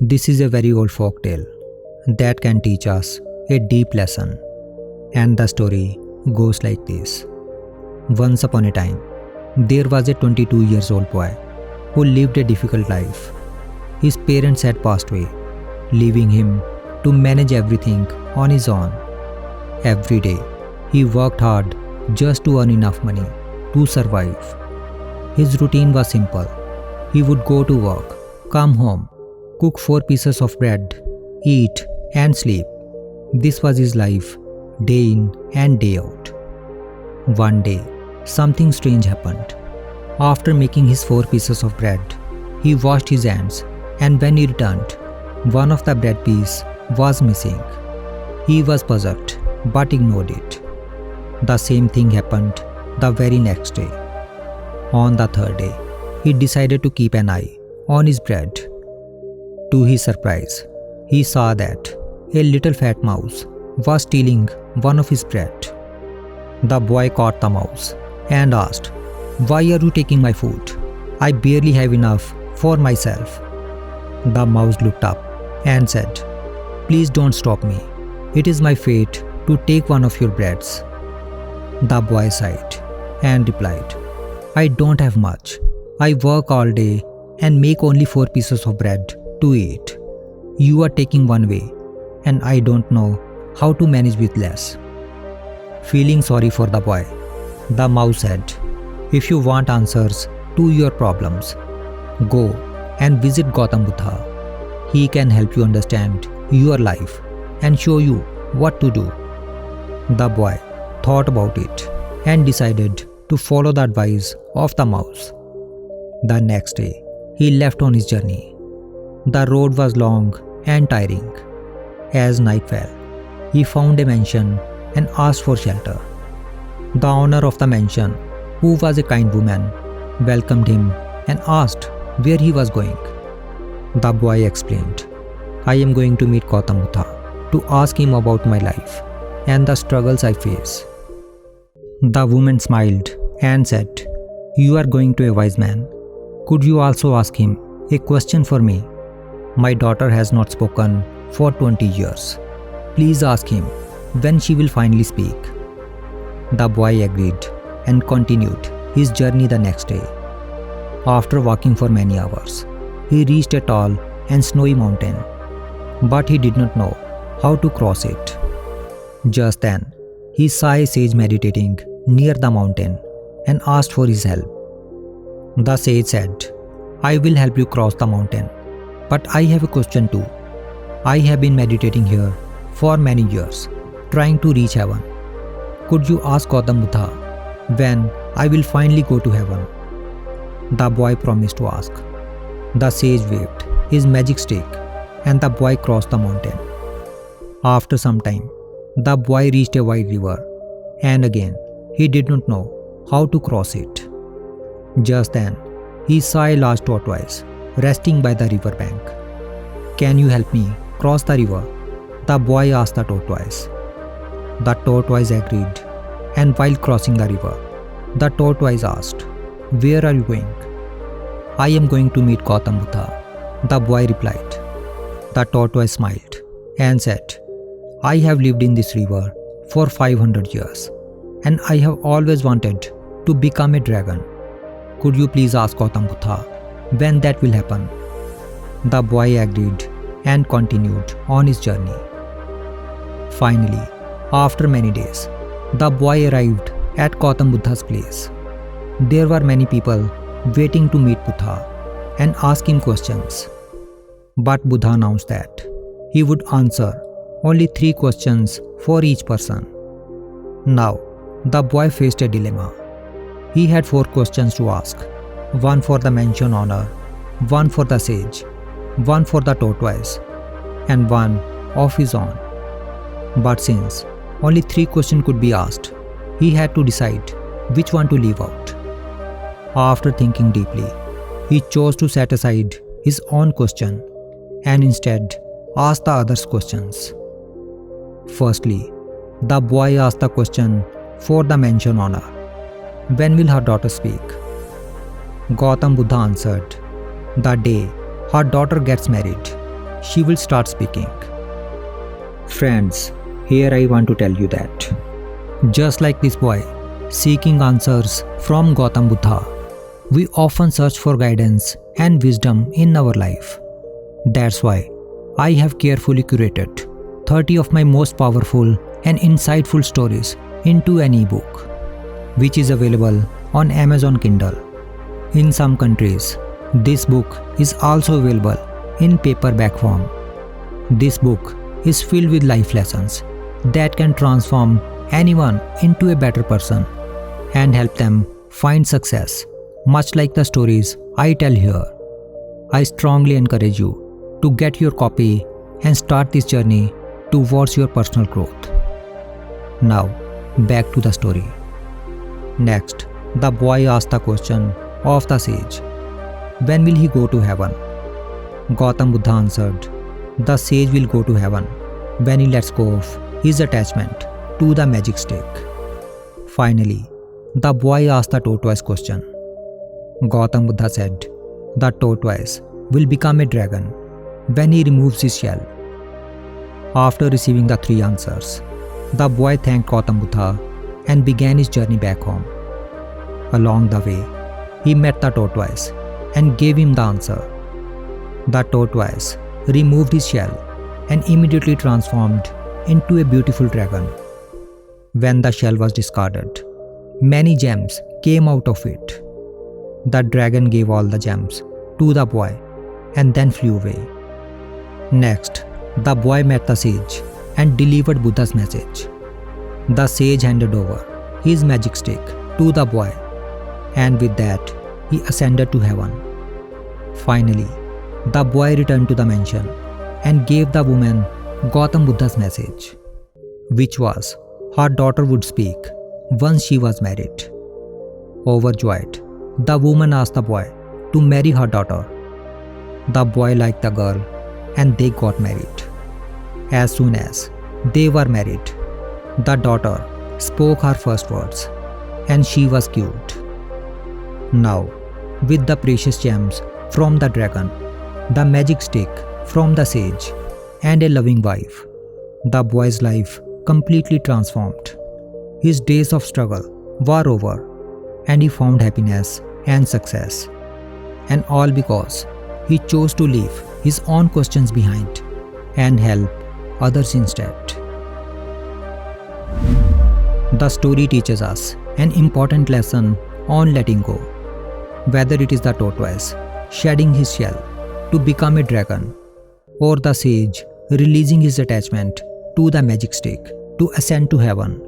This is a very old folk tale that can teach us a deep lesson. And the story goes like this. Once upon a time, there was a 22 years old boy who lived a difficult life. His parents had passed away, leaving him to manage everything on his own. Every day, he worked hard just to earn enough money to survive. His routine was simple. He would go to work, come home, cook 4 pieces of bread, eat and sleep. This was his life, day in and day out. One day, something strange happened. After making his 4 pieces of bread, he washed his hands, and when he returned, one of the bread piece was missing. He was puzzled but ignored it. The same thing happened the very next day. On the third day, he decided to keep an eye on his bread. To his surprise, he saw that a little fat mouse was stealing one of his bread. The boy caught the mouse and asked, "Why are you taking my food? I barely have enough for myself." The mouse looked up and said, "Please don't stop me. It is my fate to take one of your breads." The boy sighed and replied, "I don't have much. I work all day and make only 4 pieces of bread to eat. You are taking one way, and I don't know how to manage with less." Feeling sorry for the boy, the mouse said, "If you want answers to your problems, go and visit Gautam Buddha. He can help you understand your life and show you what to do." The boy thought about it and decided to follow the advice of the mouse. The next day, he left on his journey. The road was long and tiring. As night fell, he found a mansion and asked for shelter. The owner of the mansion, who was a kind woman, welcomed him and asked where he was going. The boy explained, "I am going to meet Gautam Buddha to ask him about my life and the struggles I face." The woman smiled and said, "You are going to a wise man. Could you also ask him a question for me? My daughter has not spoken for 20 years. Please ask him when she will finally speak." The boy agreed and continued his journey the next day. After walking for many hours, he reached a tall and snowy mountain, but he did not know how to cross it. Just then, he saw a sage meditating near the mountain and asked for his help. The sage said, "I will help you cross the mountain, but I have a question too. I have been meditating here for many years, trying to reach heaven. Could you ask Gautam Buddha when I will finally go to heaven?" The boy promised to ask. The sage waved his magic stick and the boy crossed the mountain. After some time, the boy reached a wide river, and again he did not know how to cross it. Just then, he saw a large tortoise resting by the river bank. "Can you help me cross the river?" the boy asked the tortoise. The tortoise agreed, and while crossing the river, the tortoise asked, "Where are you going?" "I am going to meet Gautam Buddha," the boy replied. The tortoise smiled and said, "I have lived in this river for 500 years, and I have always wanted to become a dragon. Could you please ask Gautam Buddha when that will happen?" The boy agreed and continued on his journey. Finally, after many days, the boy arrived at Gautam Buddha's place. There were many people waiting to meet Buddha and ask him questions. But Buddha announced that he would answer only 3 questions for each person. Now, the boy faced a dilemma. He had 4 questions to ask, one for the mansion owner, one for the sage, one for the tortoise, and one of his own. But since only 3 questions could be asked, he had to decide which one to leave out. After thinking deeply, he chose to set aside his own question and instead ask the others' questions. Firstly, the boy asked the question for the mansion owner, "When will her daughter speak?" Gautam Buddha answered, "The day her daughter gets married, she will start speaking. Friends, here I want to tell you that just like this boy seeking answers from Gautam Buddha, we often search for guidance and wisdom in our life. That's why I have carefully curated 30 of my most powerful and insightful stories into an ebook, which is available on Amazon Kindle. In some countries, this book is also available in paperback form. This book is filled with life lessons that can transform anyone into a better person and help them find success, much like the stories I tell here. I strongly encourage you to get your copy and start this journey towards your personal growth. Now, back to the story. Next, the boy asked the question of the sage, when will he go to heaven? Gautam Buddha answered, the sage will go to heaven when he lets go of his attachment to the magic stick. Finally, the boy asked the tortoise question. Gautam Buddha said, the tortoise will become a dragon when he removes his shell. After receiving the 3 answers, the boy thanked Gautam Buddha and began his journey back home. Along the way, he met the tortoise and gave him the answer. The tortoise removed his shell and immediately transformed into a beautiful dragon. When the shell was discarded, many gems came out of it. The dragon gave all the gems to the boy and then flew away. Next, the boy met the sage and delivered Buddha's message. The sage handed over his magic stick to the boy, and with that, he ascended to heaven. Finally, the boy returned to the mansion and gave the woman Gautam Buddha's message, which was her daughter would speak once she was married. Overjoyed, the woman asked the boy to marry her daughter. The boy liked the girl and they got married. As soon as they were married, the daughter spoke her first words and she was cute. Now, with the precious gems from the dragon, the magic stick from the sage, and a loving wife, the boy's life completely transformed. His days of struggle were over and he found happiness and success. And all because he chose to leave his own questions behind and help others instead. The story teaches us an important lesson on letting go. Whether it is the tortoise shedding his shell to become a dragon, or the sage releasing his attachment to the magic stick to ascend to heaven,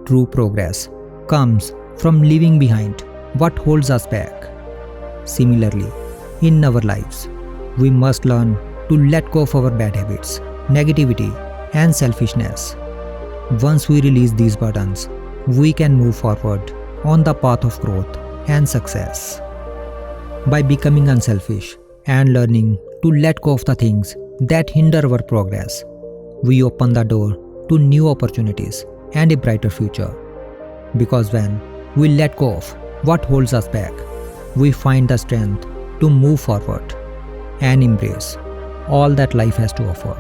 true progress comes from leaving behind what holds us back. Similarly, in our lives, we must learn to let go of our bad habits, negativity, and selfishness. Once we release these burdens, we can move forward on the path of growth and success. By becoming unselfish and learning to let go of the things that hinder our progress, we open the door to new opportunities and a brighter future. Because when we let go of what holds us back, we find the strength to move forward and embrace all that life has to offer.